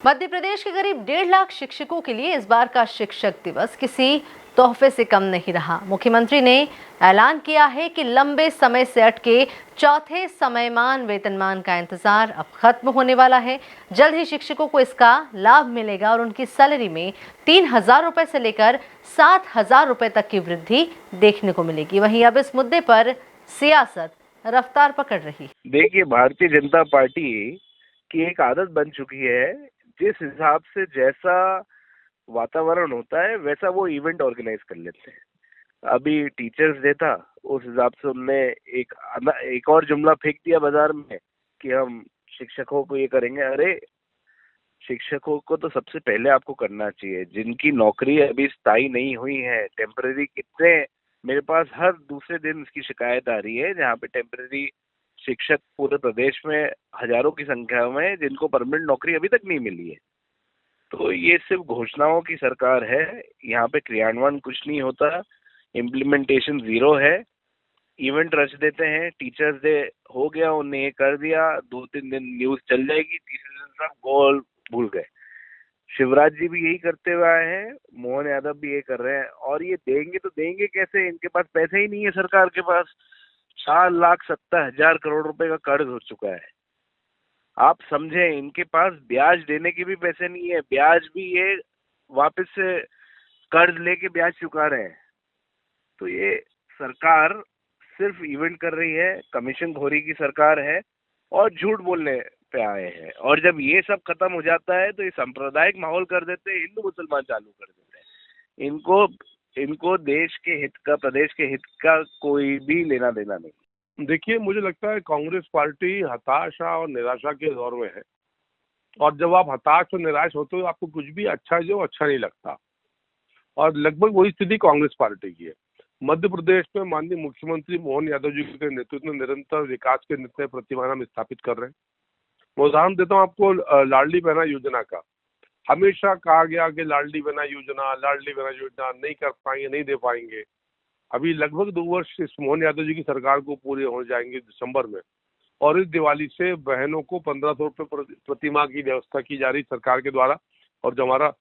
मध्य प्रदेश के करीब 1.5 लाख शिक्षकों के लिए इस बार का शिक्षक दिवस किसी तोहफे से कम नहीं रहा। मुख्यमंत्री ने ऐलान किया है कि लंबे समय से अटके चौथे समयमान वेतनमान का इंतजार अब खत्म होने वाला है। जल्द ही शिक्षकों को इसका लाभ मिलेगा और उनकी सैलरी में 3,000 रुपए से लेकर 7,000 रुपए तक की वृद्धि देखने को मिलेगी। वहीं अब इस मुद्दे पर सियासत रफ्तार पकड़ रही है। देखिए, भारतीय जनता पार्टी की एक आदत बन चुकी है, जिस हिसाब से जैसा वातावरण होता है वैसा वो इवेंट ऑर्गेनाइज कर लेते हैं। अभी टीचर्स डे था, उस हिसाब से उनने एक और जुमला फेंक दिया बाजार में कि हम शिक्षकों को ये करेंगे। अरे, शिक्षकों को तो सबसे पहले आपको करना चाहिए जिनकी नौकरी अभी स्थायी नहीं हुई है। टेम्पररी कितने, मेरे पास हर दूसरे दिन इसकी शिकायत आ रही है जहाँ पे टेम्पररी शिक्षक पूरे प्रदेश में हजारों की संख्या में जिनको परमानेंट नौकरी अभी तक नहीं मिली है। तो ये सिर्फ घोषणाओं की सरकार है, यहाँ पे क्रियान्वयन कुछ नहीं होता, इम्प्लीमेंटेशन जीरो है। इवेंट रच देते हैं, टीचर्स डे हो गया, उन्हें ये कर दिया, 2-3 दिन न्यूज चल जाएगी, तीसरे दिन सब गोल भूल गए। शिवराज जी भी यही करते हुए आए हैं, मोहन यादव भी ये कर रहे हैं। और ये देंगे तो देंगे कैसे? इनके पास पैसे ही नहीं है। सरकार के पास 4,70,000 करोड़ रुपए का कर्ज हो चुका है। आप समझे, इनके पास ब्याज देने के भी पैसे नहीं है, ब्याज भी ये वापस से कर्ज लेके ब्याज चुका रहे हैं। तो ये सरकार सिर्फ इवेंट कर रही है, कमीशन खोरी की सरकार है और झूठ बोलने पे आए हैं। और जब ये सब खत्म हो जाता है तो ये सांप्रदायिक माहौल कर देते हैं, हिंदू मुसलमान चालू कर देते हैं। इनको इनको देश के हित का, प्रदेश के हित का कोई भी लेना देना नहीं। देखिए, मुझे लगता है कांग्रेस पार्टी हताशा और निराशा के दौर में है। और जब आप हताश और निराश होते हो, आपको कुछ भी अच्छा जो अच्छा नहीं लगता। और लगभग वही स्थिति कांग्रेस पार्टी की है। मध्य प्रदेश में माननीय मुख्यमंत्री मोहन यादव जी के नेतृत्व में निरंतर विकास के नित्य प्रतिमान हम स्थापित कर रहे हैं। मैं उदाहरण देता हूँ आपको लाडली बहना योजना का। हमेशा कहा गया कि लाडली बहना योजना नहीं कर पाएंगे, नहीं दे पाएंगे। अभी लगभग 2 वर्ष इस मोहन यादव जी की सरकार को पूरे हो जाएंगे दिसंबर में। और इस दिवाली से बहनों को 1,500 रुपये प्रति माह की व्यवस्था की जा रही सरकार के द्वारा। और जो हमारा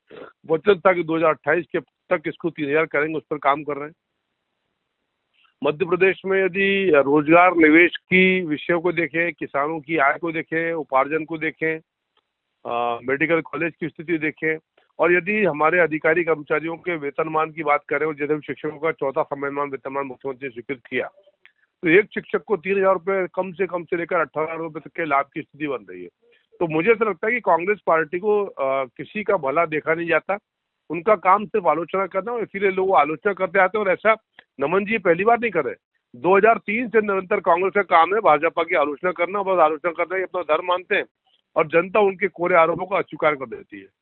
वचन था कि 2028 के तक इसको 3,000 करेंगे, उस पर काम कर रहे हैं। मध्य प्रदेश में यदि रोजगार निवेश की विषयों को देखें, किसानों की आय को देखें, उपार्जन को देखें, मेडिकल कॉलेज की स्थिति देखें, और यदि हमारे अधिकारी कर्मचारियों के वेतनमान की बात करें, और जैसे शिक्षकों का चौथा समयमान वेतनमान मुख्यमंत्री ने स्वीकृत किया, तो एक शिक्षक को 3,000 रुपये कम से लेकर 18,000 रुपये तक के लाभ की स्थिति बन रही है। तो मुझे ऐसा लगता है कि कांग्रेस पार्टी को किसी का भला देखा नहीं जाता। उनका काम सिर्फ आलोचना करना, और इसीलिए लोग आलोचना करते आते हैं। और ऐसा नमन जी पहली बार नहीं कर रहे। 2003 से निरंतर कांग्रेस का काम है भाजपा की आलोचना करना, बस आलोचना करना ही अपना धर्म मानते हैं, और जनता उनके कोरे आरोपों को अस्वीकार कर देती है।